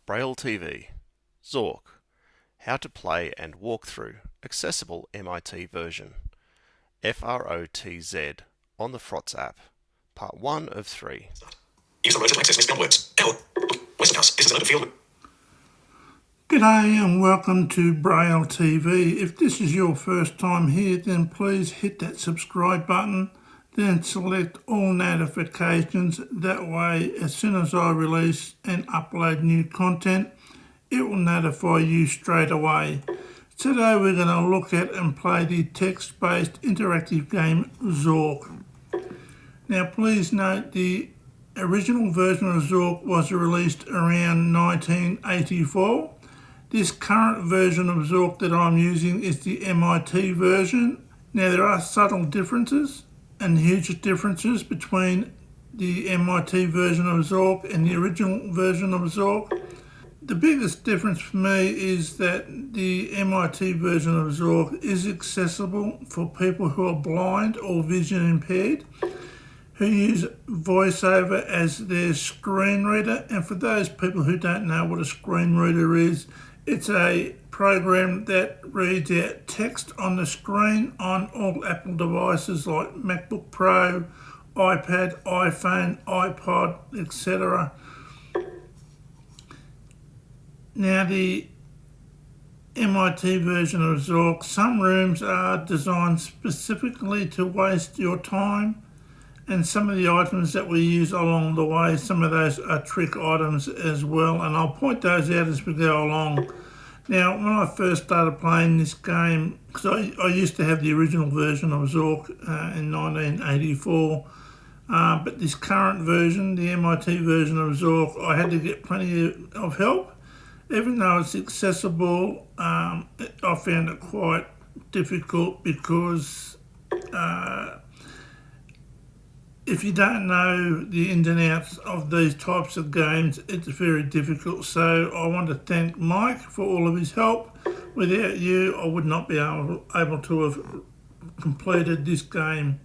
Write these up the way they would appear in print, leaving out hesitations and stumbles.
Braille TV, Zork, How to Play and Walk Through, accessible MIT version, FROTZ on the FROTZ app, part 1 of 3. Use the rotor to access misspelled words. L. Westonhouse. This is an open field. G'day and welcome to Braille TV. If this is your first time here, then please hit that subscribe button, then select all notifications. That way, as soon as I release and upload new content, it will notify you straight away. Today we're going to look at and play the text-based interactive game Zork. Now please note the original version of Zork was released around 1984. This current version of Zork that I'm using is the MIT version. Now there are subtle differences and huge differences between the MIT version of Zork and the original version of Zork. The biggest difference for me is that the MIT version of Zork is accessible for people who are blind or vision impaired, who use VoiceOver as their screen reader. And for those people who don't know what a screen reader is, it's a program that reads out text on the screen on all Apple devices like MacBook Pro, iPad, iPhone, iPod, etc. Now the MIT version of Zork, some rooms are designed specifically to waste your time, and some of the items that we use along the way, some of those are trick items as well, and I'll point those out as we go along. Now, when I first started playing this game, because I used to have the original version of Zork in 1984, but this current version, the MIT version of Zork, I had to get plenty of help. Even though it's accessible, I found it quite difficult because if you don't know the ins and outs of these types of games, it's very difficult. So I want to thank Mike for all of his help. Without you, I would not be able to have completed this game.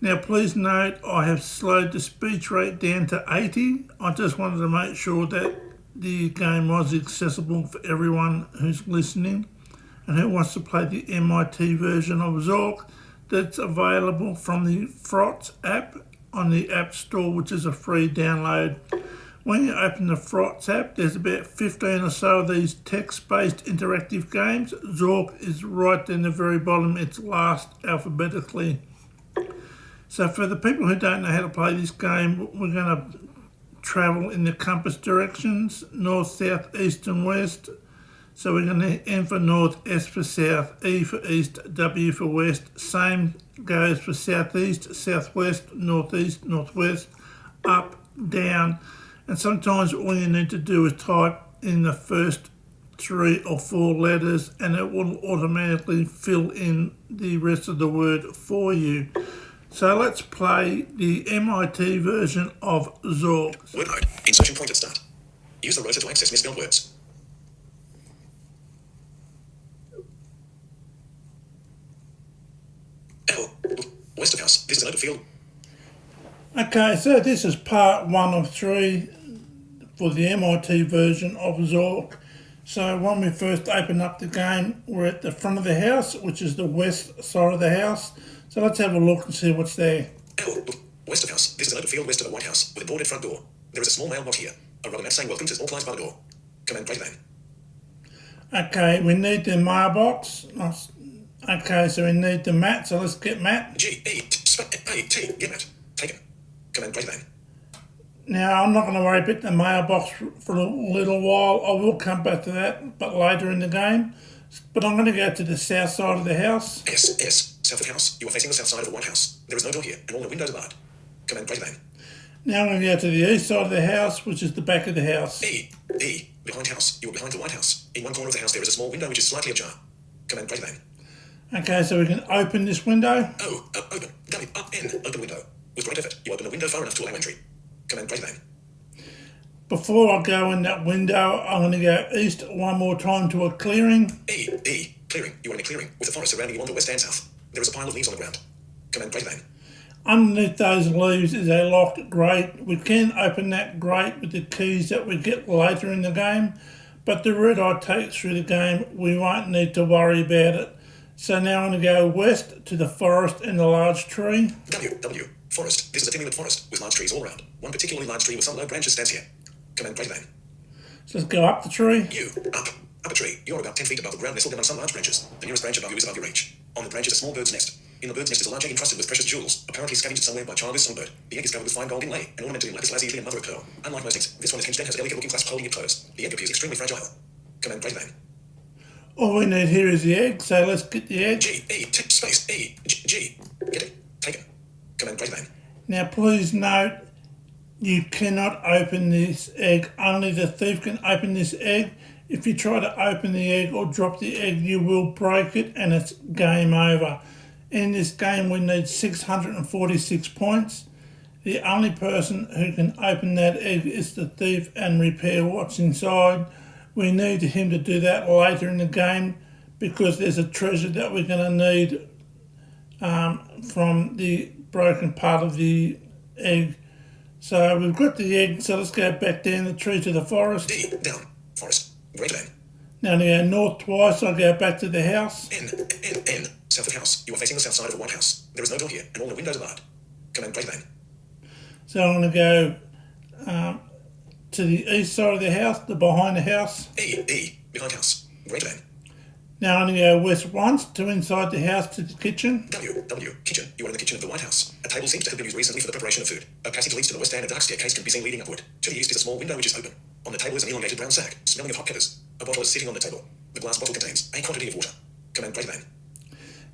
Now please note, I have slowed the speech rate down to 80. I just wanted to make sure that the game was accessible for everyone who's listening and who wants to play the MIT version of Zork. That's available from the FROTZ app on the App Store, which is a free download. When you open the FROTZ app, there's about 15 or so of these text-based interactive games. Zork is right in the very bottom, it's last alphabetically. So for the people who don't know how to play this game, we're going to travel in the compass directions, north, south, east and west. So we're going to N for north, S for south, E for east, W for west. Same goes for southeast, southwest, northeast, northwest, up, down. And sometimes all you need to do is type in the first 3 or 4 letters and it will automatically fill in the rest of the word for you. So let's play the MIT version of Zork. Word mode. Insertion point at start. Use the rotor to access misspelled words. L. Westonhouse. This is an open field. Okay, so this is part 1 of 3 for the MIT version of Zork. So when we first open up the game, we're at the front of the house, which is the west side of the house. So let's have a look and see what's there. L. Westonhouse. This is an open field west of the White House with a boarded front door. There is a small mailbox here. A rubber mat saying welcome to all clients by the door. Command greater than. Okay, we need the mailbox. Okay, so we need the mat, so let's get mat. G-E-A-T. Get mat. Taken. Command greater than. Now, I'm not going to worry about the mailbox for a little while. I will come back to that, but later in the game. But I'm going to go to the south side of the house. S. South of the house. You are facing the south side of the White House. There is no door here, and all the windows are barred. Command greater than. Now I'm going to go to the east side of the house, which is the back of the house. E. Behind house. You are behind the White House. In one corner of the house there is a small window which is slightly ajar. Command greater than. Okay, so we can open this window. O. Open. W-N. Open window. With great effort, you open the window far enough to allow entry. Command greater than. Before I go in that window, I'm going to go east one more time to a clearing. E. Clearing. You are in a clearing with a forest surrounding you on the west and south. There is a pile of leaves on the ground. Command greater than. Underneath those leaves is a locked grate. We can open that grate with the keys that we get later in the game, but the route I take through the game, we won't need to worry about it. So now I'm going to go west to the forest and the large tree. W. Forest. This is a thin forest with large trees all around. One particularly large tree with some low branches stands here. Command greater than. So let's go up the tree. U. Up. Up a tree. You're about 10 feet above the ground, nestled among some large branches. The nearest branch above you is above your reach. On the branch is a small bird's nest. In the bird's nest is a large egg encrusted with precious jewels, apparently scavenged somewhere by childless songbird. The egg is covered with fine gold inlay and ornamented in lapis lazuli and mother of pearl. Unlike most eggs, this one is hinged and has a delicate looking clasp holding it closed. The egg appears extremely fragile. Command greater than. All we need here is the egg, so let's get the egg. Space E G. Get it. Taken. Command greater than. Now please note, you cannot open this egg. Only the thief can open this egg. If you try to open the egg or drop the egg, you will break it and it's game over. In this game we need 646 points. The only person who can open that egg is the thief and repair what's inside. We need him to do that later in the game because there's a treasure that we're going to need from the broken part of the egg. So we've got the egg, so let's go back down the tree to the forest. D. Down. Forest. Greater than. Now to go north twice, I'll go back to the house. N. South of house. You are facing the south side of the White House. There is no door here, and all the windows are barred. Command greater than. So I'm going to go to the east side of the house, the behind the house. E. Behind house. Greater than. Now I'm going to go west once to inside the house to the kitchen. W. Kitchen. You are in the kitchen of the White House. A table seems to have been used recently for the preparation of food. A passage leads to the west and a dark staircase can be seen leading upward. To the east is a small window which is open. On the table is an elongated brown sack, smelling of hot peppers. A bottle is sitting on the table. The glass bottle contains a quantity of water. Command greater than.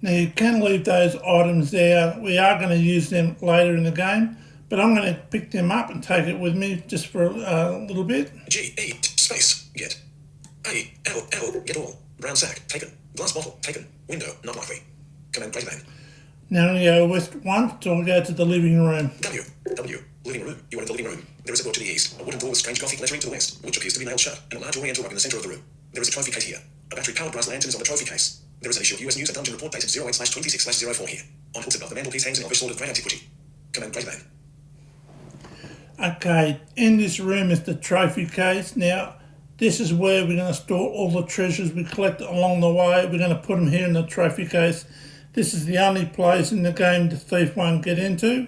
Now you can leave those items there. We are going to use them later in the game, but I'm going to pick them up and take it with me just for a little bit. G. Space. Get. L. Get all. Brown sack. Taken. Glass bottle. Taken. Window. Not likely. Command greater than. Now I'm going to go west once till I go to the living room. W. Living room. You are in the living room. There is a door to the east, a wooden door with strange Gothic lettering to the west, which appears to be nailed shut, and a large oriental rug in the centre of the room. There is a trophy case here. A battery-powered brass lantern is on the trophy case. There is an issue of US News and Dungeon Report dated 08/26/04 here. On hooks above the mantelpiece hangs an office sword of great antiquity. Command greater than. Okay, in this room is the trophy case. Now, this is where we're going to store all the treasures we collect along the way. We're going to put them here in the trophy case. This is the only place in the game the thief won't get into.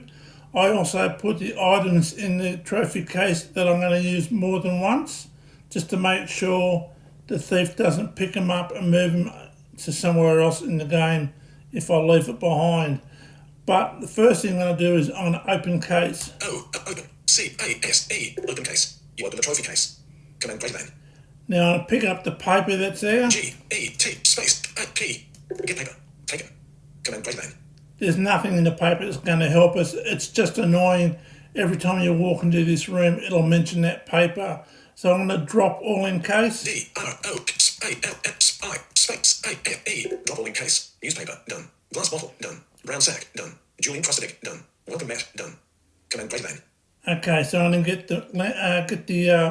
I also put the items in the trophy case that I'm going to use more than once, just to make sure the thief doesn't pick them up and move them to somewhere else in the game if I leave it behind. But the first thing I'm going to do is I'm going to open case. Open. C-A-S-E. Open case. You open the trophy case. Command greater than. Now I'm going to pick up the paper that's there. G-E-T space A-P. Get paper. Taken. Command greater than. There's nothing in the paper that's going to help us. It's just annoying. Every time you walk into this room, it'll mention that paper. So I'm going to drop all in case. D-R-O-A-L-S-I space A-F-E. Drop all in case. Newspaper. Done. Glass bottle. Done. Brown sack. Done. Jewel encrusted egg. Done. Welcome mat. Done. Command greater than. Okay, so I'm going to get the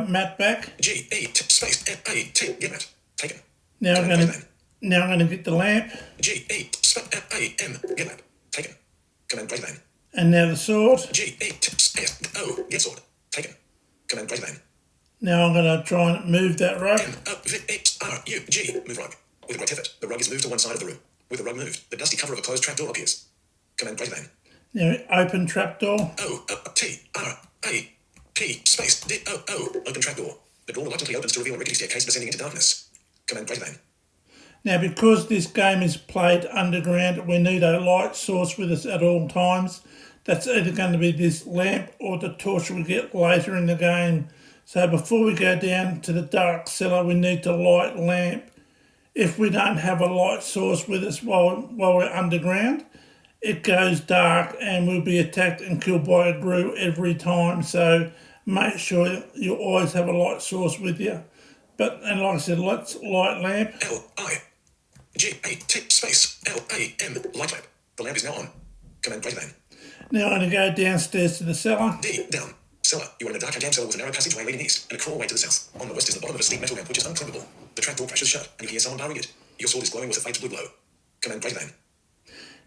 mat back. G-E-T space F-A-T. Get mat. Taken. Now I'm going to get the lamp. G-E space F-A-M. Get mat. Taken. Command greater than. And now the sword. G-E-T-S-O. Get sword. Taken. Command greater than. Now I'm going to try and move that rug. M-O-V-H-R-U-G. Move rug. With a great effort, the rug is moved to one side of the room. With the rug moved, the dusty cover of a closed trapdoor appears. Command greater than. Now open trapdoor. O-T-R-A-P space D-O-O. Open trapdoor. The door reluctantly opens to reveal a rickety staircase descending into darkness. Command greater than. Now because this game is played underground, we need a light source with us at all times. That's either going to be this lamp or the torch we get later in the game. So before we go down to the dark cellar, we need to light lamp. If we don't have a light source with us while we're underground, it goes dark and we'll be attacked and killed by a grue every time. So make sure you always have a light source with you. And like I said, let's light lamp. L-I-G-A-T space L-A-M. Light lamp. The lamp is now on. Command greater than. Now I'm going to go downstairs to the cellar. D. Down. Cellar. You are in a dark and damp cellar with a narrow passageway leading east and a crawlway to the south. On the west is the bottom of a steep metal lamp which is unclimbable. The trapdoor crashes shut and you hear someone barring it. Your sword is glowing with a faint blue glow. Command greater than.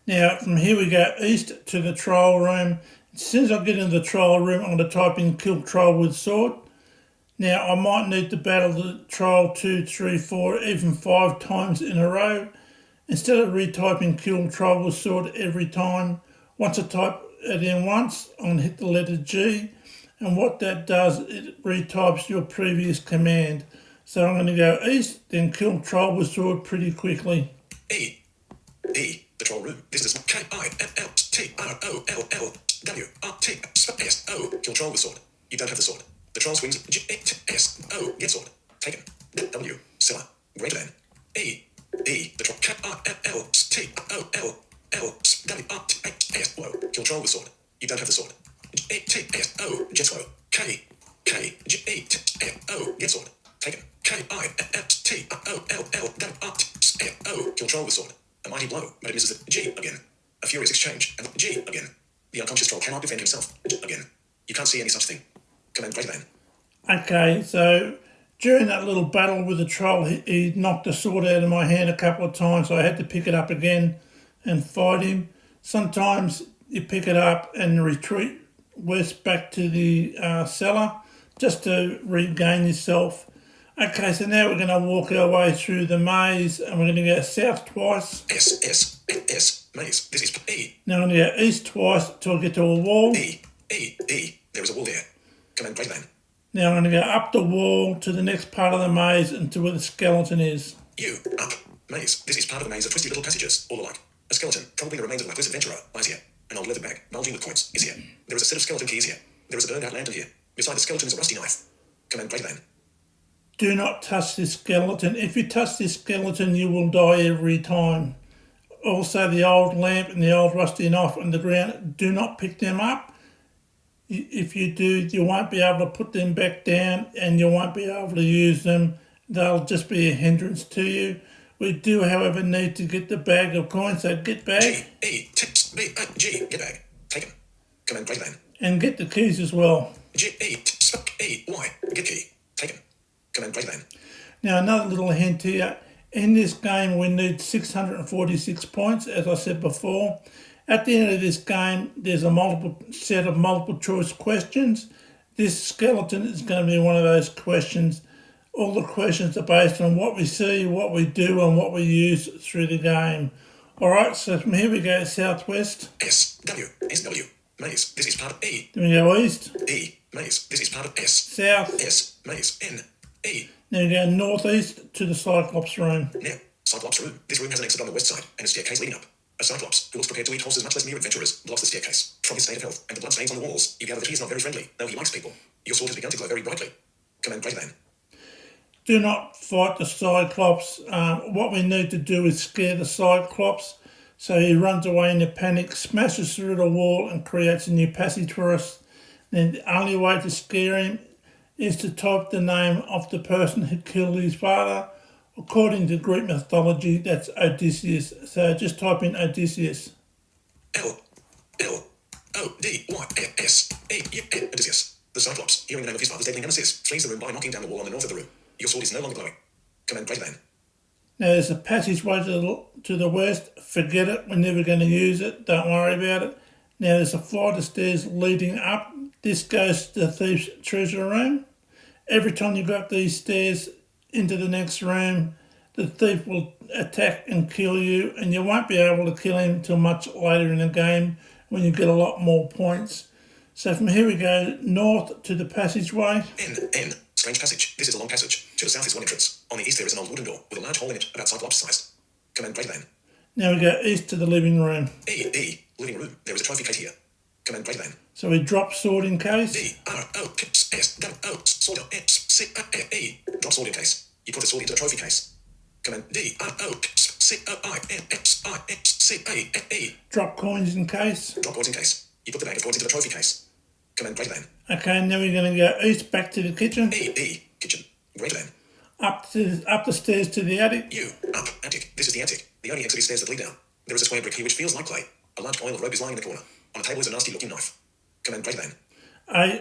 Now, from here we go east to the trial room. As soon as I get into the trial room, I'm going to type in kill troll with sword. Now, I might need to battle the troll 2, 3, 4, even 5 times in a row. Instead of retyping kill troll with sword every time, once I type it in once, I'm going to hit the letter G. And what that does, it retypes your previous command. So I'm going to go east, then kill troll with sword pretty quickly. E. The troll room. This is K-I-L-L-T-R-O-L-L-W-R-T-S-O. Kill troll with sword. You don't have the sword. The troll swings G-S-O. Get sword. Taken. W. Seller. Greater than. E. The troll. K-I-L-L-T-O-L-L-W-R-T-S-O. Kill troll with sword. You don't have the sword. G-T-S-O. Get sword. G-E-T-S-O. Get sword. Taken. K-I-L-L-T-O-L-L-W-R-T-S-O. Kill troll with sword. A mighty blow, but it misses the G again. A furious exchange, and G again. The unconscious troll cannot defend himself. Again. You can't see any such thing. Command greater than. Okay, so during that little battle with the troll, he knocked the sword out of my hand a couple of times, so I had to pick it up again and fight him. Sometimes you pick it up and retreat west back to the cellar just to regain yourself. Okay, so now we're going to walk our way through the maze and we're going to go south twice. S, maze. This is E. Now I'm going to go east twice till I get to a wall. E. There is a wall there. Command greater than. Now I'm going to go up the wall to the next part of the maze and to where the skeleton is. U. Up. Maze. This is part of a maze of twisty little passages, all alike. A skeleton, probably the remains of a luckless adventurer, lies here. An old leather bag, bulging with coins, is here. There is a set of skeleton keys here. There is a burned out lantern here. Beside the skeleton is a rusty knife. Command greater than. Do not touch this skeleton. If you touch this skeleton, you will die every time. Also, the old lamp and the old rusty knife on the ground, do not pick them up. If you do, you won't be able to put them back down and you won't be able to use them. They'll just be a hindrance to you. We do, however, need to get the bag of coins, so get bag. G. Get bag. Taken. Command greater than. And get the keys as well. G-E-Y. Get key. Taken. Command greater than. Now, another little hint here. In this game, we need 646 points, as I said before. At the end of this game, there's a set of multiple choice questions. This skeleton is going to be one of those questions. All the questions are based on what we see, what we do, and what we use through the game. Alright, so from here we go southwest. S-W. Maze. This is part of E. Then we go east. E. Maze. This is part of S. South. S. Maze. N. E. Then we go northeast to the Cyclops room. Now, Cyclops room. This room has an exit on the west side and a staircase leading up. A Cyclops, who looks prepared to eat horses much less mere adventurers, blocks the staircase. From his state of health and the bloodstains on the walls, you gather that he is not very friendly, though he likes people. Your sword has begun to glow very brightly. Command greater than. Do not fight the Cyclops. What we need to do is scare the Cyclops. So he runs away in a panic, smashes through the wall and creates a new passage for us. Then the only way to scare him is to type the name of the person who killed his father. According to Greek mythology, that's Odysseus. So just type in Odysseus. L-O-D-Y-S-E-U-N. Odysseus. The Cyclops, hearing the name of his father's deadly nemesis, flees the room by knocking down the wall on the north of the room. Your sword is no longer glowing. Command greater than. Now there's a passageway to the west. Forget it, we're never going to use it. Don't worry about it. Now there's a flight of stairs leading up. This goes to the thief's treasure room. Every time you go up these stairs into the next room, the thief will attack and kill you, and you won't be able to kill him till much later in the game when you get a lot more points. So from here we go north to the passageway. N. Strange passage. This is a long passage. To the south is one entrance. On the east there is an old wooden door with a large hole in it about Cyclops sized. Command greater than. Now we go east to the living room. E. Living room. There is a trophy case here. Command greater than. So we drop sword in case. D-R-O-S-S-O. Sword S-C-A-E. Drop sword in case. You put the sword into the trophy case. Command D-R-O-C-O-I-N-S-I-X-C-A-E. Drop coins in case. Drop coins in case. You put the bag of coins into the trophy case. Command greater than. Okay, now we're going to go east back to the kitchen. E. Kitchen. Greater than. Up the stairs to the attic. U. Up. Attic. This is the attic. The only exit is stairs that lead down. There is a square brick here which feels like clay. A large coil of rope is lying in the corner. On a table is a nasty looking knife. Command greater than.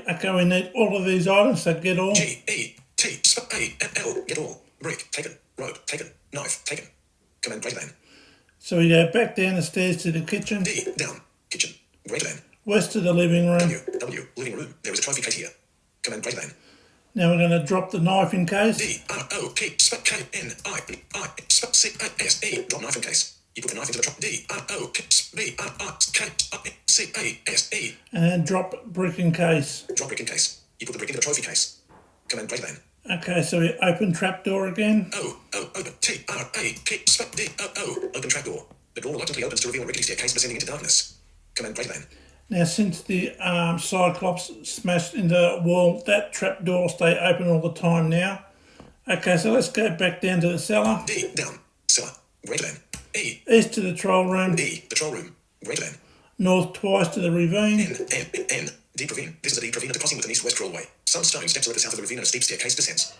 Okay, we need all of these items, so get all. G-E-T-A-L. Get all. Brick. Taken. Rope. Taken. Knife. Taken. Command greater than. So we go back down the stairs to the kitchen. D, down, kitchen, greater than. West to the living room. W, living room. There is a trophy case here. Command greater than. Now we're going to drop the knife in case. D, R, O, K, K, N, I, C, I, S, E. Drop knife in case. You put the knife into the trap. D, R, O, K, B, R, I, K, I, C, A, S, E. And then drop brick in case. Drop brick in case. You put the brick into the trophy case. Command greater than. Okay, so we open trapdoor again. O, open. T, R, A, K, D, O, open trapdoor. The door reluctantly opens to reveal a rickety staircase descending into darkness. Command greater than. Now, since the Cyclops smashed into the wall, that trapdoor will stay open all the time now. Okay, so let's go back down to the cellar. D, down, cellar, greater than. E, East to the troll room. E, the troll room, greater than. North twice to the ravine. N, deep ravine. This is a deep ravine at the crossing with an east-west crawlway. Some stone steps are at the south of the ravine and a steep staircase descends.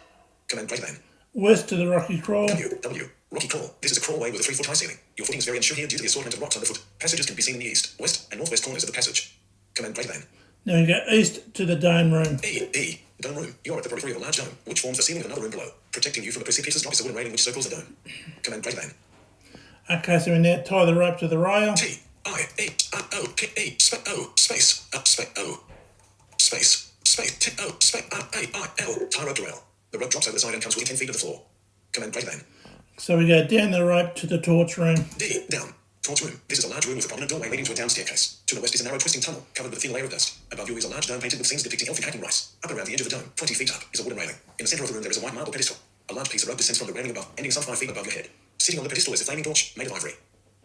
Command greater than. West to the rocky crawl. W, rocky crawl. This is a crawlway with a 3-foot high ceiling. Your footings vary unsure here due to the assortment of rocks underfoot. Passages can be seen in the east, west, and northwest corners of the passage. Command greater than. Now we go east to the dome room. E, dome room. You are at the periphery of a large dome, which forms the ceiling of another room below. Protecting you from the precipitous drops of wooden railing which circles the dome. Command greater than. Okay, so we now tie the rope to the rail. T, I, E, R, O, K, E, space, O, space, O, space, T, O, space, R, A, I, L. Tie rope to rail. The rope drops over the side and comes within 10 feet of the floor. Command greater than. So we go down the rope to the torch room. D, down. Torch room. This is a large room with a prominent doorway leading to a down staircase. To the west is a narrow twisting tunnel covered with a thin layer of dust. Above you is a large dome painted with scenes depicting elfic hacking rice. Up around the edge of the dome, 20 feet up, is a wooden railing. In the center of the room there is a white marble pedestal. A large piece of rope descends from the railing above, ending some 5 feet above your head. Sitting on the pedestal is a flaming torch made of ivory.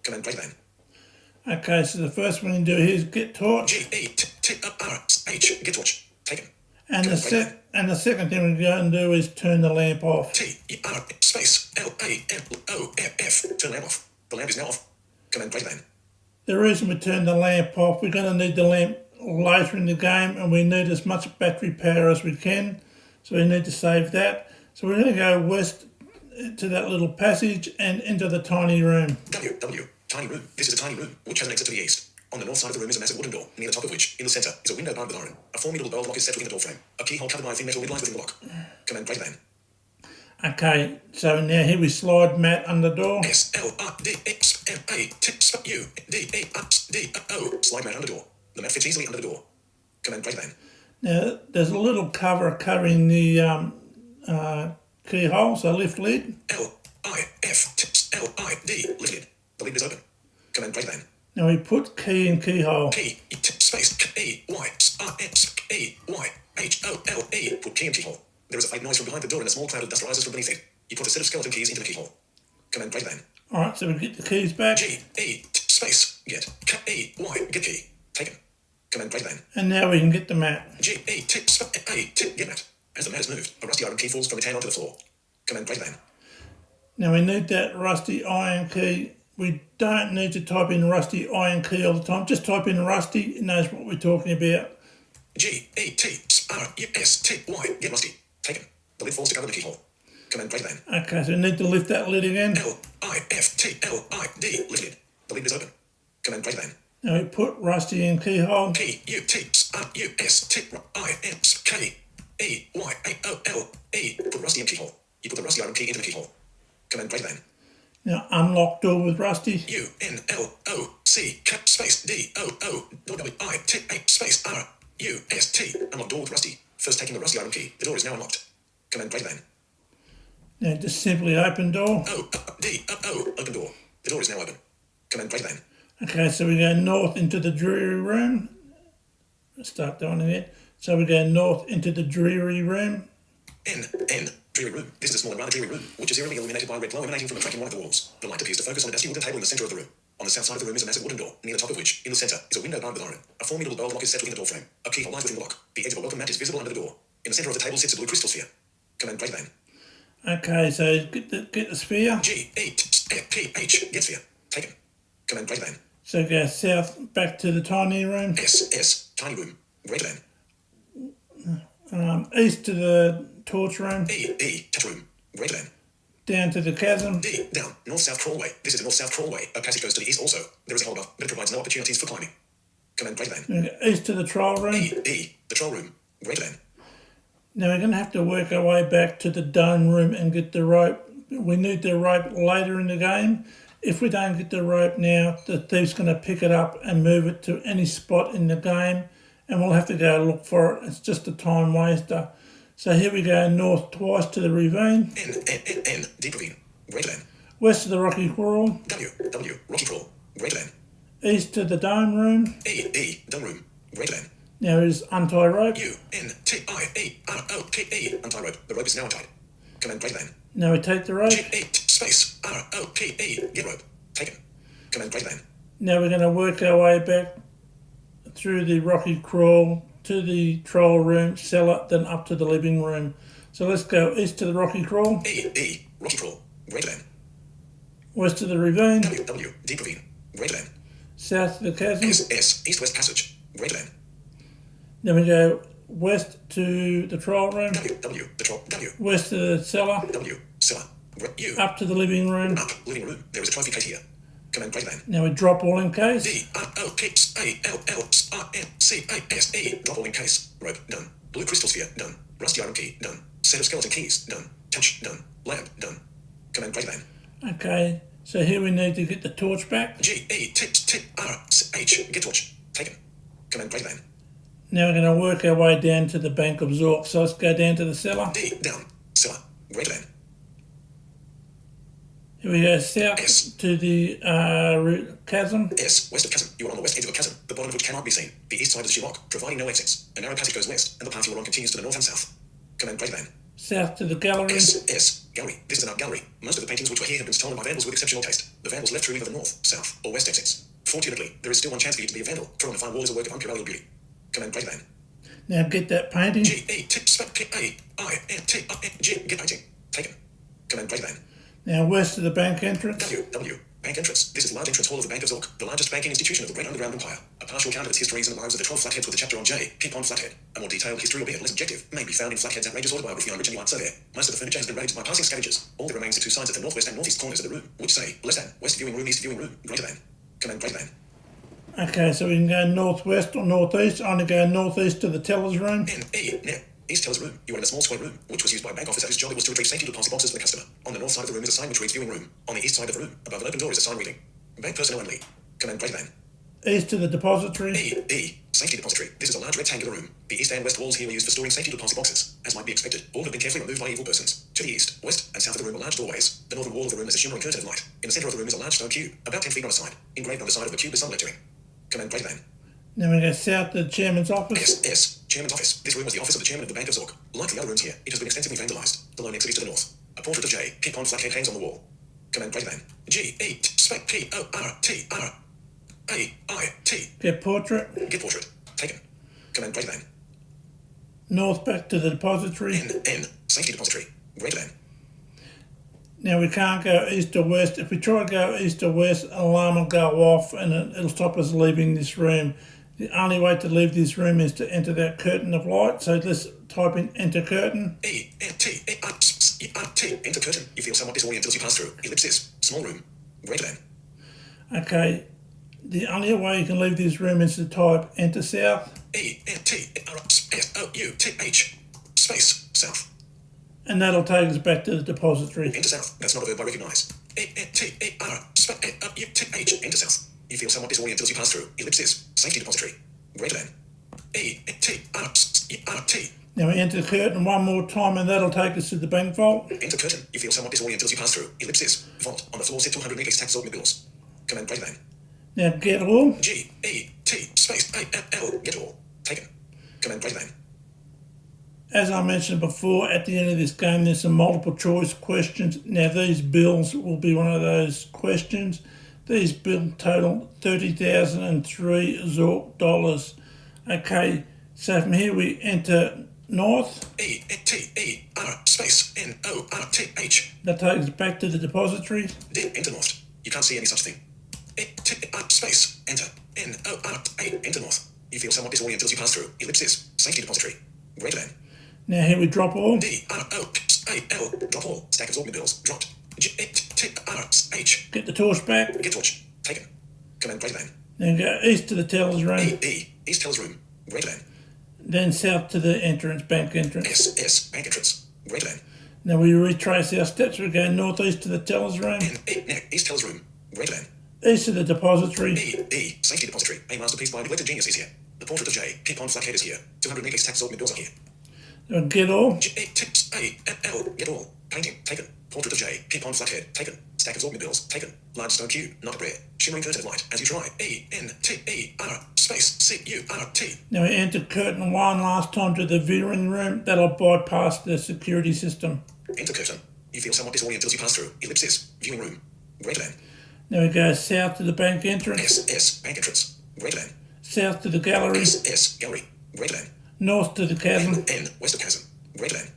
Command greater than. Okay, so the first one you do here is get torch. G, E, T, R, H, get torch. Taken. And the second thing we go and do is turn the lamp off. T, E, R, space, L, A, M, O, F. Turn lamp off. The lamp is now off. Command greater than. The reason we turn the lamp off, we're going to need the lamp later in the game, and we need as much battery power as we can, so we need to save that. So we're going to go west to that little passage and into the tiny room. W, tiny room. This is a tiny room which has an exit to the east. On the north side of the room is a massive wooden door, near the top of which, in the centre, is a window barred with iron. A formidable bold lock is set within the door frame. A keyhole covered by a thin metal lid lies within the lock. Command greater than. Okay, so now here we slide Matt under the door. S, L, R, D, X, M, A, T, U, D, E, R, D, O. Slide Matt under door. The mat fits easily under the door. Command greater than. Now, there's a little cover covering the keyhole, so lift lid. L, I, F, T, L, I, D, lift lid. The lid is open. Command greater than. Now we put key in keyhole. Key, space, K, E, Y, R, S, E, Y, H, O, L, E. Put key in keyhole. There is a faint noise from behind the door and a small cloud of dust rises from beneath it. You put a set of skeleton keys into the keyhole. Command greater than. Alright, so we get the keys back. G, E, space, get, K, E, Y, get key. Taken. Command greater than. And now we can get the mat. G, E, T, A, T, get mat. As the mat is moved, a rusty iron key falls from its hand onto the floor. Command greater than. Now we need that rusty iron key. We don't need to type in rusty iron key all the time. Just type in rusty, it knows what we're talking about. G, E, T, R, U, S, T, Y, get rusty. Taken. The lid falls to cover the keyhole. Command greater than. Okay, so we need to lift that lid again. L, I, F, T, L, I, D, lift lid. The lid is open. Command greater than. Now we put rusty in keyhole. P, U, T, R, U, S, T, I, N, K, E, Y, A, O, L, E. Put rusty in keyhole. You put the rusty iron key into the keyhole. Command greater than. Now unlock door with rusty. U, N, L, O, C, K, space, D, O, O, W, I, T, A, space, R, U, S, T. Unlock door with rusty. First taking the rusty iron key. The door is now unlocked. Command greater than. Now just simply open door. O, D, O, open door. The door is now open. Command greater than. Okay, so we go north into the dreary room. Let's start down again. So we go north into the dreary room. N, dreary room. This is a small and rather dreary room, which is eerily illuminated by a red glow emanating from a crack in one of the walls. The light appears to focus on a dusty wooden table in the centre of the room. On the south side of the room is a massive wooden door, near the top of which, in the centre, is a window barred with iron. A formidable bold lock is set within the door frame. A keyhole lies within the lock. The edge of a welcome mat is visible under the door. In the centre of the table sits a blue crystal sphere. Command greater than. Okay, so get the sphere. G, E, T, P, H, get sphere. Taken. Command greater than. So go south back to the tiny room. S, tiny room. Greater than. East to the torch room. E, touch room. Greater than. Down to the chasm. D, down. North-south crawlway. This is a north-south crawlway. A passage goes to the east also. There is a hole above, but it provides no opportunities for climbing. Command greater than. East to the trial room. E, the troll room. Greater than. Now we're going to have to work our way back to the dome room and get the rope. We need the rope later in the game, If we don't get the rope now, the thief's going to pick it up and move it to any spot in the game, and we'll have to go look for it. It's just a time waster. So here we go, north twice to the ravine. N, deep ravine, greater than. West to the rocky crawl. W, rocky crawl, greater than. East to the dome room. E, dome room, greater than. Now is untie rope. Untie rope. The rope is now untied. Command greater than. Now we take the rope. Space, ROPE, get rope. Taken. Command greater than. Now we're going to work our way back through the rocky crawl to the troll room, cellar, then up to the living room. So let's go east to the rocky crawl. E, rocky crawl, greater than. West to the ravine. W, deep ravine, greater than. South to the chasm. S, east-west passage, greater than. Then we go west to the troll room. W, the troll, W. West to the cellar. W, cellar, U. Up to the living room. Up, living room, there is a trophy case here. Command greater than. Now we drop all in case. D, ROPALLRNCASE, drop all in case, rope, done. Blue crystal sphere, done. Rusty iron key, done. Set of skeleton keys, done. Touch, done. Lamp, done. Command greater than. Okay, so here we need to get the torch back. G-E-T-R-H, get torch, taken. Command greater than. Now we're going to work our way down to the bank of Zork. So let's go down to the cellar. D, down, cellar, greater than. Here we go south to the chasm. S, west of chasm. You are on the west edge of a chasm, the bottom of which cannot be seen. The east side is sheer rock, providing no exits. A narrow passage goes west, and the path you are on continues to the north and south. Command greater than. South to the gallery. S, gallery. This is an art gallery. Most of the paintings which were here have been stolen by vandals with exceptional taste. The vandals left through either the north, south, or west exits. Fortunately, there is still one chance for you to be a vandal, for on the far wall is a work of unparalleled beauty. Command greater than. Now get that painting. G-E-T-S-P-A-I-N-T-I-N-G, get painting. Taken. Command greater than. Now west to the bank entrance. W, bank entrance. This is the large entrance hall of the Bank of Zork, the largest banking institution of the great underground empire. A partial account of its histories and the lives of the 12 flatheads with a chapter on J. Keep on Flathead. A more detailed history, albeit less objective, may be found in Flathead's outrageous autobiography on Rich and White Surveyor. Most of the furniture has been raided by passing scavengers. All that remains are two signs at the northwest and northeast corners of the room, which say less than, west viewing room, east viewing room, greater than. Command greater than. Okay, so we can go northwest or northeast. I'm going to go northeast to the teller's room. Now, east teller's room. You are in a small square room, which was used by a bank officer whose job it was to retrieve safety deposit boxes for the customer. On the north side of the room is a sign which reads viewing room. On the east side of the room, above an open door, is a sign reading bank personnel only. Command greater than. East to the depository. Safety depository. This is a large rectangular room. The east and west walls here are used for storing safety deposit boxes. As might be expected, all have been carefully removed by evil persons. To the east, west, and south of the room are large doorways. The northern wall of the room is a shimmering curtain of light. In the center of the room is a large stone cube, about 10 feet on a side. Engraved on the side of the cube is some lettering. Command greater than. Then we go south to the chairman's office. Chairman's office. This room was the office of the chairman of the Bank of Zork. Like the other rooms here, it has been extensively vandalized. The lone exit is to the north. A portrait of J. Keep on Flathead hangs on the wall. Command greater than. G-E-T-P-O-R-T-R-A-I-T. Get portrait. Get portrait. Taken. Command greater than. North back to the depository. N. Safety depository. Greater than. Now we can't go east or west. If we try to go east or west, an alarm will go off and it'll stop us leaving this room. The only way to leave this room is to enter that curtain of light. So let's type in enter curtain. E-N-T-A-R-T. Enter curtain. You feel somewhat disoriented as you pass through. Ellipsis. Small room. Greater than. Okay. The only way you can leave this room is to type enter south. E-N-T-A-R-S-O-U-T-H. Space. South. And that'll take us back to the depository. Enter south. That's not a verb I recognise. E-N-T-A-R-S-O-U-T-H. Enter south. You feel somewhat disoriented as you pass through. Ellipsis. Safety depository. Greater than. E-N-T-A-R-S-E-R-T. Now we enter the curtain one more time and that'll take us to the bank vault. Enter curtain. You feel somewhat disoriented as you pass through. Ellipsis. Vault. On the floor sit 200 metres tax Zork bills. Command greater than. Now get all. G-E-T space A-L. Get all. Taken. Command greater than. As I mentioned before, at the end of this game there's some multiple choice questions. Now these bills will be one of those questions. These bills total 30,003 Zork dollars. Okay, so from here we enter north. E-N-T-E-R space N-O-R-T-H. That takes us back to the depository. Enter north. You can't see any such thing. E-T-R space enter N-O-R-T. Enter north. You feel somewhat disoriented as you pass through. Ellipsis. Safety depository. Greater than. Now here we drop all. D-R-O-A-L. Drop all. Stack of Zork bills. Dropped. G-E-T-R-H. Get the torch back. Get torch. Taken. Command greater than. Then go east to the teller's room. E. East teller's room. Greater than. Then south to the entrance, bank entrance. S. Bank entrance. Greater than. Now we retrace our steps. We go northeast to the teller's room. N. East teller's room. Greater than. East of the depository. E. Safety depository. A masterpiece by a neglected genius is here. The portrait of J. Keep on flathead is here. 200 megas tax Zork MIT bills are here. Get all. Tips. L. Get all. Painting. Taken. Portrait of J. Keep on flathead. Taken. Stack of Zork MIT bills. Taken. Large stone cube. Not a prayer. Shimmering curtain of light. As you try. ENTER. Space. CURT. Now we entered curtain 1 last time to the viewing room. That'll bypass the security system. Enter curtain. You feel somewhat disoriented as you pass through. Ellipsis. Viewing room. Greater than. Now we go south to the bank entrance. S. Bank entrance. Greater than. South to the gallery. S. Gallery. Greater than. North to the chasm. N. West of chasm. Greater than.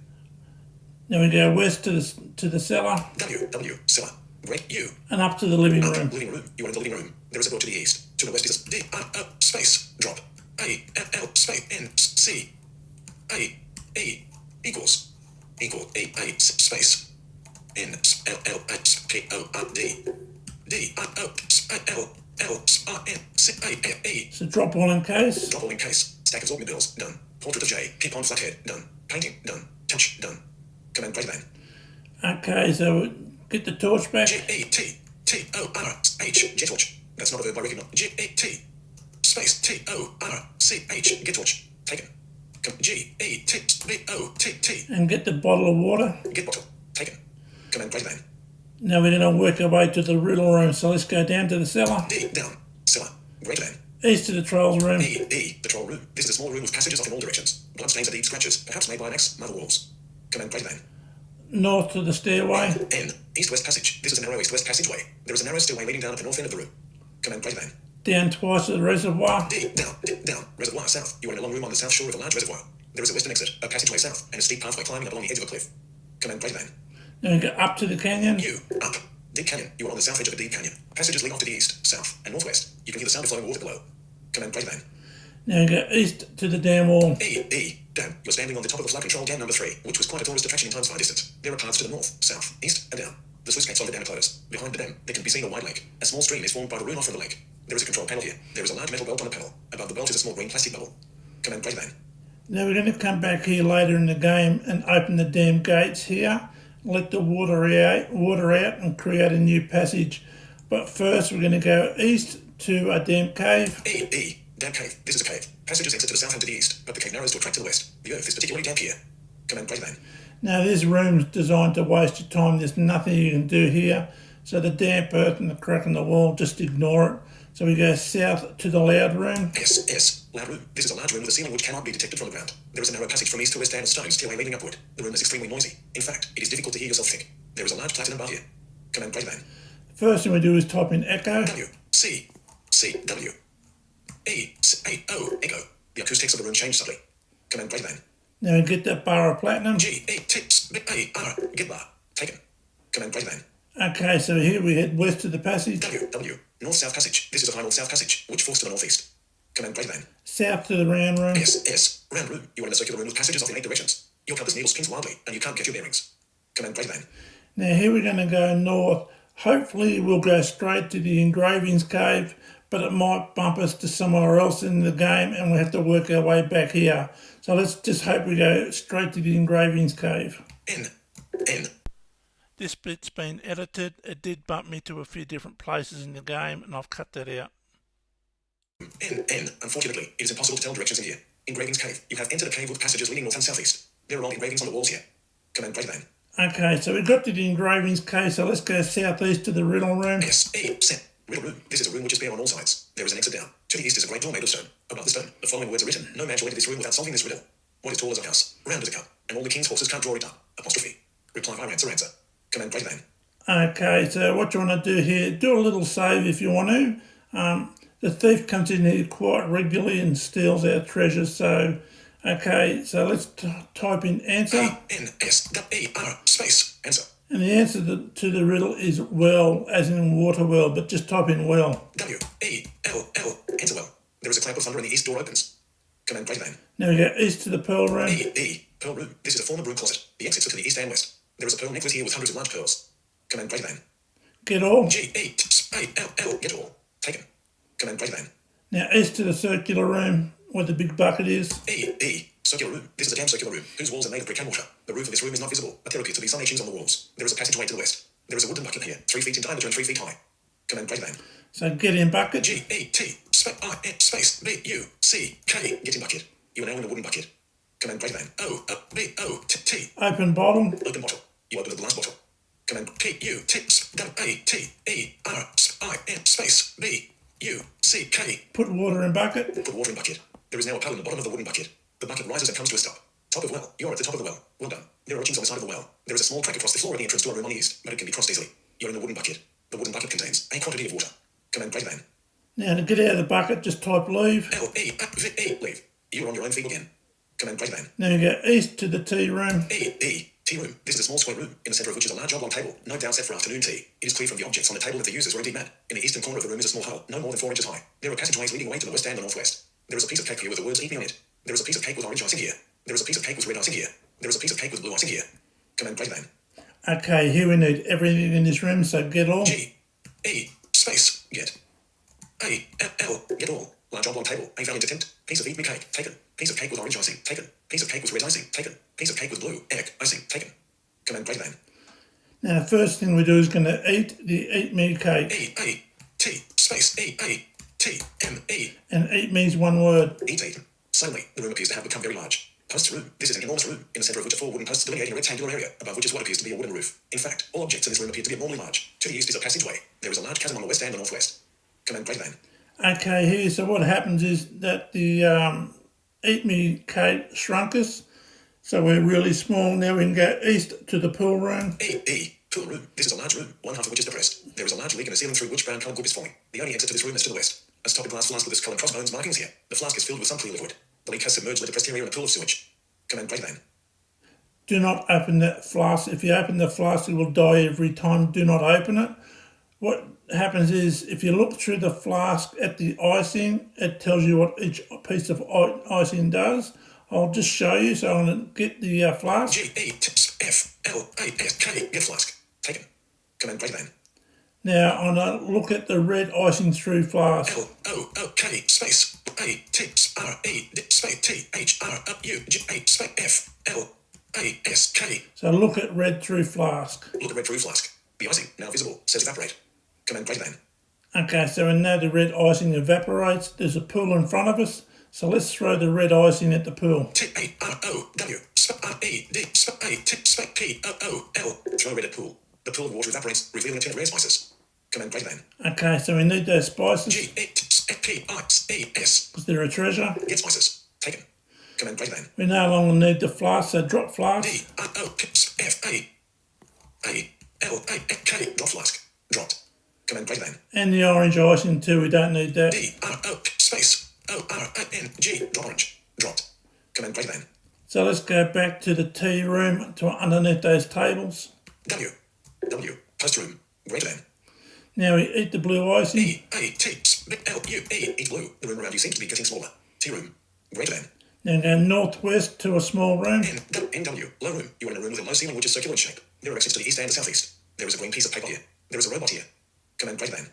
Now we go west to the cellar. W. Cellar. Great U. And up to the living room. Living room. You are in the living room. There is a door to the east. To the west is D. Space. Drop. A. L. Space. N. C. A. E. Equals. Equal. A. Space. N. L. P. O. D. D. O. L. L. N. C. A. E. So drop all in case. Drop all in case. Stack of Zork MIT bills. Done. Portrait of J. Keep on flathead. Done. Painting. Done. Touch. Done. Command greater than. Okay, so get the torch back. G-E-T-T-O-R-H. Jet torch. That's not a verb I recognize. G-E-T. Space. T-O-R-C-H. Get torch. Taken. G-E-T-B-O-T-T. And get the bottle of water. Get bottle. Taken. Command greater than. Now we're going to work our way to the riddle room, so let's go down to the cellar. D. Down. Cellar. Greater than. East to the troll's room. E. The troll room. This is a small room with passages off in all directions. Bloodstains are deep scratches, perhaps made by an axe. Mother walls. Command greater than. North to the stairway. N. East-west passage. This is a narrow east-west passageway. There is a narrow stairway leading down at the north end of the room. Command greater than. Down twice to the reservoir. D. Down. Reservoir south. You are in a long room on the south shore of a large reservoir. There is a western exit, a passageway south, and a steep pathway climbing up along the edge of a cliff. Command greater than. Now we go up to the canyon. U. Up. Deep canyon. You are on the south edge of a deep canyon. Passages lead off to the east, south, and northwest. You can hear the sound of flowing water below. Command greater than. Now we go east to the dam wall. E. Dam. You're standing on the top of the flood control dam number 3, which was quite a tourist attraction in time's far distance. There are paths to the north, south, east, and down. The sluice gates on the dam are closed. Behind the dam, there can be seen a wide lake. A small stream is formed by the runoff from the lake. There is a control panel here. There is a large metal belt on the panel. Above the belt is a small green plastic bubble. Command greater than. Now we're going to come back here later in the game and open the dam gates here. Let the water out and create a new passage. But first we're going to go east to a dam cave. E. Dam cave. This is a cave. Passages exit to the south and to the east, but the cave narrows to a track to the west. The earth is particularly damp here. Command greater than. Now this room's designed to waste your time. There's nothing you can do here. So the damp earth and the crack in the wall, just ignore it. So we go south to the loud room. S. Loud room. This is a large room with a ceiling which cannot be detected from the ground. There is a narrow passage from east to west down a stone stairway leading upward. The room is extremely noisy. In fact, it is difficult to hear yourself think. There is a large platinum bar here. Command greater than. First thing we do is type in echo. W. C. W. E. A. O. Echo. The acoustics of the room change subtly. Command greater than. Now we get that bar of platinum. G. E. T. A. R. Get bar. Taken. Command greater than. Okay, so here we head west to the passage. W. North-south passage. This is a high north-south passage, which forks to the northeast. Command greater than. South to the round room. S. Round room. You are in a circular room with passages off in 8 directions. Your compass needle spins wildly, and you can't get your bearings. Command greater than. Now here we're going to go north. Hopefully we'll go straight to the engravings cave, but it might bump us to somewhere else in the game and we have to work our way back here. So let's just hope we go straight to the engravings cave. N. This bit's been edited. It did bump me to a few different places in the game and I've cut that out. N. Unfortunately, it is impossible to tell directions in here. Engravings cave. You have entered a cave with passages leading north and southeast. There are old engravings on the walls here. Command greater than. Okay, so we got to the engravings cave, so let's go southeast to the riddle room. S. E. Set. Riddle room. This is a room which is bare on all sides. There is an exit down. To the east is a great door made of stone. Above the stone, the following words are written. No man shall enter this room without solving this riddle. What is tall as a house, round as a cup, and all the king's horses can't draw it up. Apostrophe. Reply by answer. Command greater than. Okay, so what you want to do here, do a little save if you want to. The thief comes in here quite regularly and steals our treasures, so... Okay, so let's type in answer. A-N-S-W-E-R space. Answer. And the answer to the riddle is well, as in water well, but just type in well. W-E-L-L. Answer well. There is a clap of thunder and the east door opens. Command greater than. Now we go east to the pearl room. E. Pearl room. This is a former broom closet. The exits are to the east and west. There is a pearl necklace here with hundreds of large pearls. Command greater than. Get all. G-E-A-L-L. Get all. Taken. Command greater than. Now east to the circular room, where the big bucket is. E. Circular room. This is a damn circular room, whose walls are made of brick and mortar. The roof of this room is not visible, but there appear to be some etchings on the walls. There is a passageway to the west. There is a wooden bucket here, 3 feet in diameter and 3 feet high. Command greater than. So get in bucket. G-E-T space B-U-C-K. Get in bucket. You are now in a wooden bucket. Command greater than. O-B-O-T-T. Open bottle. Open bottle. You open the glass bottle. Command P-U-T-W-A-T-E-R-I-N space B-U-C-K. Put water in bucket. Put water in bucket. There is now a paddle in the bottom of the wooden bucket. The bucket rises and comes to a stop. Top of well. You're at the top of the well. Well done. There are etchings on the side of the well. There is a small crack across the floor of the entrance to a room on the east, but it can be crossed easily. You're in the wooden bucket. The wooden bucket contains a quantity of water. Command greater than. Now to get out of the bucket, just type leave. L-E-V-E. Leave. You are on your own feet again. Command greater than. Now you go east to the tea room. Tea room. This is a small square room, in the centre of which is a large oblong table, no doubt set for afternoon tea. It is clear from the objects on the table that the users are indeed mad. In the eastern corner of the room is a small hole, no more than 4 inches high. There are passageways leading away to the west and the northwest. There is a piece of cake here with the words "eat me" on it. There is a piece of cake with orange icing here. There is a piece of cake with red icing here. There is a piece of cake with blue icing here. Command greater than. Okay, here we need everything in this room, so get all. G-E space get. A-L get all. Large oblong table, a valiant attempt. Piece of eat me cake, taken. Piece of cake with orange icing, taken. Piece of cake with red icing, taken. Piece of cake with blue egg icing, taken. Command greater than. Now the first thing we do is going to eat the eat me cake. E-A-T space E-A-T-M-E. And eat me is one word. Eat. Suddenly, the room appears to have become very large. Posts room. This is an enormous room, in the centre of which are 4 wooden posts delineating a rectangular area, above which is what appears to be a wooden roof. In fact, all objects in this room appear to be abnormally large. To the east is a passageway. There is a large chasm on the west and the northwest. Command greater than. Okay, here, so what happens is that the eat me cake shrunk us, so we're really small. Now we can go east to the pool room. Pool room. This is a large room, one half of which is depressed. There is a large leak in the ceiling through which brown coloured goop is falling. The only exit to this room is to the west. A stoppered glass flask with its skull and crossbones markings here. The flask is filled with some clear liquid. The leak has submerged the depressed area in a pool of sewage. Command greater than. Do not open that flask. If you open the flask, it will die every time. Do not open it. What happens is, if you look through the flask at the icing, it tells you what each piece of icing does. I'll just show you. So I'm going to get the flask. G-E-F-L-A-S-K. Get flask. Taken. Command greater than. Now I'm going to look at the red icing through flask. L-O-O-K space A-T-R-E space T-H-R-U-G-A space F-L-A-S-K. So look at red through flask. Look at red through flask. The icing, now visible, says evaporate. Command greater than. Okay, so we know the red icing evaporates. There's a pool in front of us. So let's throw the red icing at the pool. T-A-R-O-W R-E-D P-O-O-L. Throw red at pool. The pool of water evaporates, revealing a tin of rare spices. Command greater than. Okay, so we need those spices. G-E-T-P-I-C-E-S. Because they're a treasure. Get spices. Taken. Command greater than. We no longer need the flask, so drop flask. D-R-O-F-A-L-A-K. Drop flask. Dropped. Command greater than. And the orange icing too, we don't need that. D-R-O space O-R-I-N-G. Drop orange. Dropped. Command greater than. So let's go back to the tea room, to underneath those tables. W. Post room. Greater than. Now we eat the blue icing. E-A-T-L-U-E. Eat blue. The room around you seems to be getting smaller. Tea room. Greater than. Now go northwest to a small room. N-W. Low room. You are in a room with a low ceiling which is circular in shape. There are exits to the east and the southeast. There is a green piece of paper here. There is a robot here. Command greater than.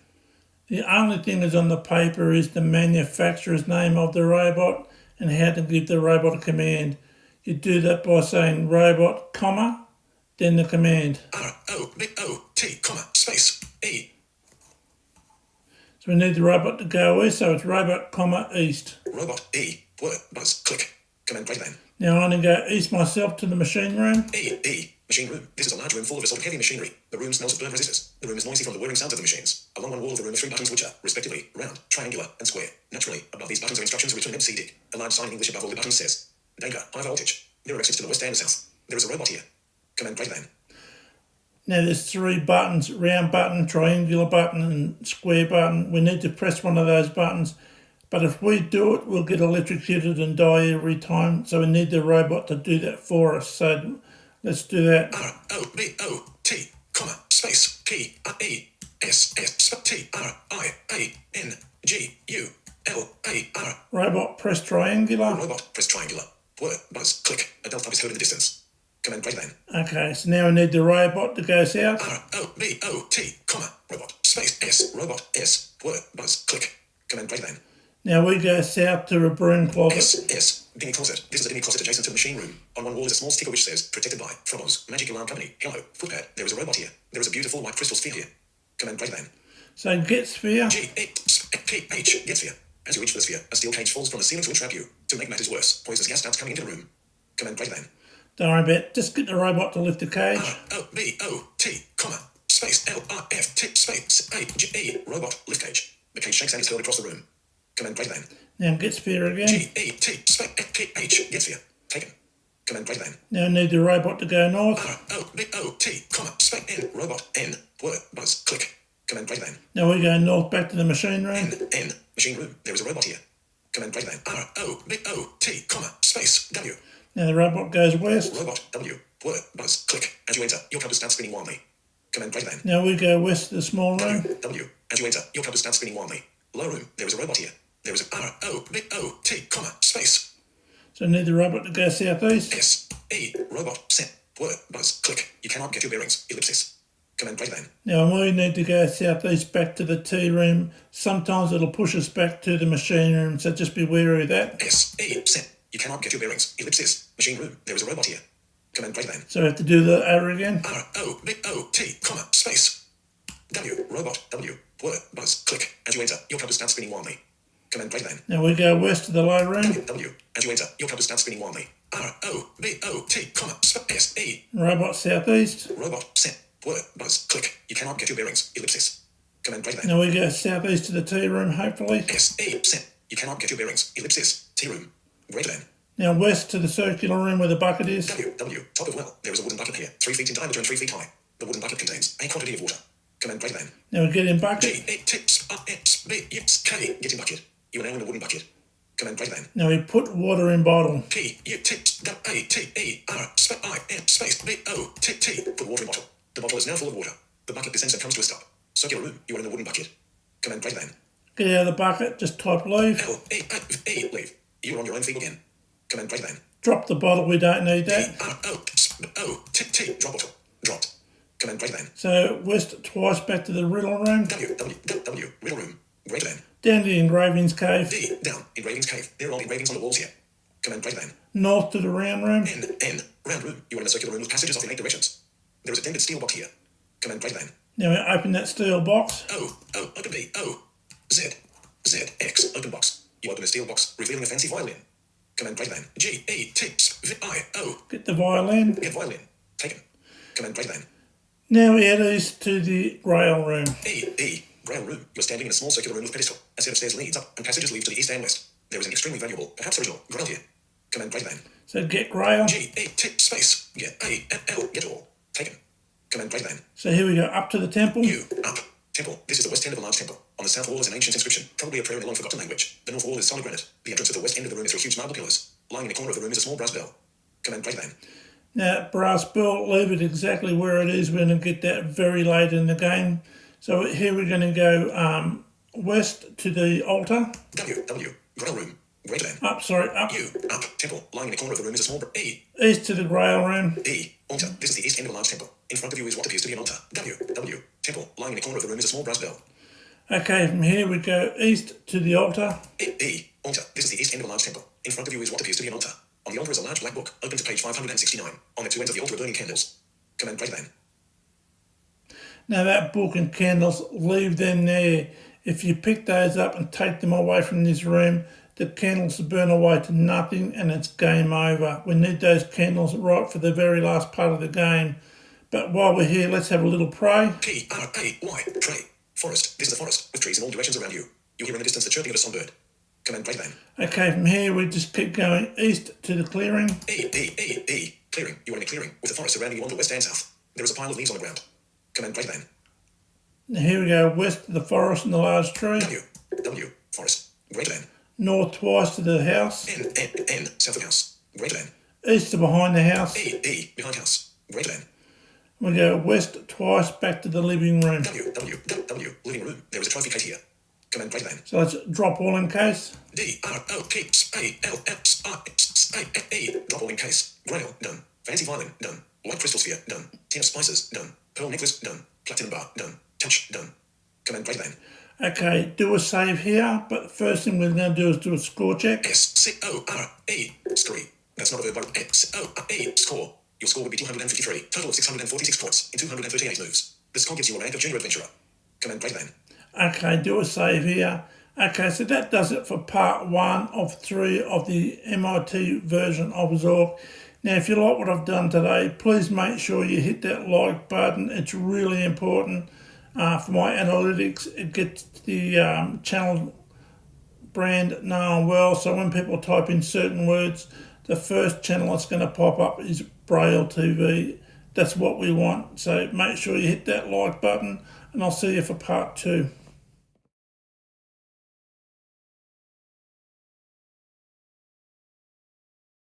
The only thing that's on the paper is the manufacturer's name of the robot and how to give the robot a command. You do that by saying robot, comma, then the command. R-O-B-O-T, comma, space, E. So we need the robot to go east, so it's robot, comma, east. Robot, E, word, buzz, click. Command greater than. Now I'm going to go east myself to the machine room. E, machine room. This is a large room full of a sort of heavy machinery. The room smells of burnt resistors. The room is noisy from the whirring sounds of the machines. Along one wall of the room are 3 buttons which are, respectively, round, triangular, and square. Naturally, above these buttons are instructions written in MC-Dig. A large sign in English above all the buttons says, danger, high voltage. There are exits to the west and the south. There is a robot here. Command greater than. Now there's 3 buttons, round button, triangular button, and square button. We need to press one of those buttons. But if we do it, we'll get electrocuted and die every time. So we need the robot to do that for us. So let's do that. R-O-B-O-T, comma, space, P-R-E-S-S-T-R-I-A-N-G-U-L-A-R. Robot, press triangular. Robot, press triangular. Word, buzz, click. A delta is heard in the distance. Command greater than. Okay, so now we need the robot to go south. R-O-B-O-T, comma, robot, space, S, robot, S, word, buzz, click. Command greater than. Now we go south to a broom closet. S, dinghy closet. This is a dinghy closet adjacent to the machine room. On one wall is a small sticker which says, protected by, Frobos, Magic Alarm Company, hello, footpad. There is a robot here. There is a beautiful white crystal sphere here. Command greater than. So get sphere. G-A-P-H, get sphere. As you reach for the sphere, a steel cage falls from the ceiling to entrap you. To make matters worse, poisonous gas starts coming into the room. Command greater than. Don't worry about it. Just get the robot to lift the cage. R-O-B-O-T, comma, space, L-R-F-T, space, A-G-E, robot, lift cage. The cage shakes and is hurled across the room. Command greater than. Now get sphere again. G-E-T, space, P-H, get sphere. Taken. Command greater than. Now I need the robot to go north. R-O-B-O-T, comma, space, N, robot, N, word, buzz, click. Command greater than. Now we go north back to the machine room. N, machine room, there is a robot here. Command greater than. R-O-B-O-T, comma, space, W. Now the robot goes west. Robot, W, word, buzz, click. As you enter, your compass starts spinning wildly. Command greater than. Now we go west to the small room. W, as you enter, your compass starts spinning wildly. Low room, there is a robot here. There is a R-O-B-O-T, comma, space. So I need the robot to go southeast. S-E, robot, set, word, buzz, click. You cannot get your bearings, ellipsis. Command greater than. Now we need to go southeast back to the tea room. Sometimes it'll push us back to the machine room, so just be wary of that. S-E, set. You cannot get your bearings, ellipsis. Machine room, there is a robot here. Command greater than. So we have to do that over again. R-O-B-O-T, comma, space. W, robot, W, word, buzz, click. As you enter, your compass starts spinning wildly. Command greater than. Now we go west to the low room. W, as you enter, your compass starts spinning wildly. R-O-B-O-T, comma, S-E. Robot southeast. Robot, set, word, buzz, click. You cannot get your bearings, ellipsis. Command greater than. Now we go southeast to the tea room, hopefully. S-E, set. You cannot get your bearings, ellipsis. Tea room, greater than. Now west to the circular room where the bucket is. W, top of well. There is a wooden bucket here, 3 feet in diameter and 3 feet high. The wooden bucket contains a quantity of water. Command greater than. Now we get in bucket. G-A-T-S-R-S-B-X-K. Get in bucket. You are now in the wooden bucket. Command greater than. Now we put water in bottle. P-U-T-A-T-E-R I-M space B-O-T-T. Put water in bottle. The bottle is now full of water. The bucket descends and comes to a stop. Circular room. You are in the wooden bucket. Command greater than. Get out of the bucket, just type leave. L-E-A-E. Leave. You are on your own feet again. Command greater than. Drop the bottle, we don't need that. P-R-O-T-T. Drop bottle. Dropped. Command greater than. So west twice back to the riddle room. W. Riddle room. Greater than. Down to the engravings cave. D. Down. Engravings cave. There are old engravings on the walls here. Command greater than. North to the round room. N. Round room. You are in a circular room with passages off in 8 directions. There is a dented steel box here. Command greater than. Now we open that steel box. Open B. O. Z. Z. X. Open box. You open a steel box, revealing a fancy violin. Command greater than. G-E-T-V-I-O. Get the violin. Get violin. Taken. Command greater than. Now we head east to the rail room. E. Rail room. You are standing in a small circular room with pedestal. A set of stairs leads up, and passages lead to the east and west. There is an extremely valuable, perhaps original, grail here. Command greater than. So get rail. G-E-T space. Get A-N-L. Get all. Taken. Command greater than. So here we go up to the temple. U. Up. Temple. This is the west end of a large temple. On the south wall is an ancient inscription, probably a prayer in a long-forgotten language. The north wall is solid granite. The entrance at the west end of the room is through huge marble pillars. Lying in the corner of the room is a small brass bell. Command greater than. Now, brass bell, leave it exactly where it is. We're going to get that very late in the game. So here we're going to go west to the altar. W. Grail room. Greater than. Up. U. Up. Temple. Lying in the corner of the room is a small E. East to the grail room. E. Altar. This is the east end of a large temple. In front of you is what appears to be an altar. W. Temple. Lying in the corner of the room is a small brass bell. Okay, from here we go east to the altar. E. Altar. This is the east end of a large temple. In front of you is what appears to be an altar. On the altar is a large black book, open to page 569. On the two ends of the altar are burning candles. Command greater than. Now that book and candles, leave them there. If you pick those up and take them away from this room, the candles will burn away to nothing and it's game over. We need those candles right for the very last part of the game. But while we're here, let's have a little pray. P-R-A-Y. Pray. Forest. This is a forest with trees in all directions around you. You hear in the distance the chirping of a songbird. Command greater than. Okay, from here we just keep going east to the clearing. E. Clearing. You are in a clearing with a forest surrounding you on the west and south. There is a pile of leaves on the ground. Command greater than. Now here we go west to the forest and the large tree. W. Forest. Greater than. North twice to the house. N. South of house. Greater than. East to behind the house. E. Behind house. Greater than. We go west twice back to the living room. W. Living room. There is a trophy case here. Command greater than. So let's drop all in case. D-R-O-P-A-L-S-I-E. Drop all in case. Grail. Done. Fancy violin. Done. White crystal sphere. Done. 10 spices. Done. Pearl necklace. Done. Platinum bar. Done. Touch. Done. Command greater than. Okay, do a save here, but the first thing we're going to do is do a score check. S-C-O-R-E. Score. That's not a verb, but S-O-R-E. Score. Your score would be 253. Total of 646 points in 238 moves. The score gives you a rank of junior adventurer. Command greater than. Okay, do a save here. Okay, so that does it for part 1 of 3 of the MIT version of Zork. Now, if you like what I've done today, please make sure you hit that like button. It's really important for my analytics. It gets the channel brand known well, so when people type in certain words, the first channel that's going to pop up is Braille TV. That's what we want. So make sure you hit that like button, and I'll see you for part 2.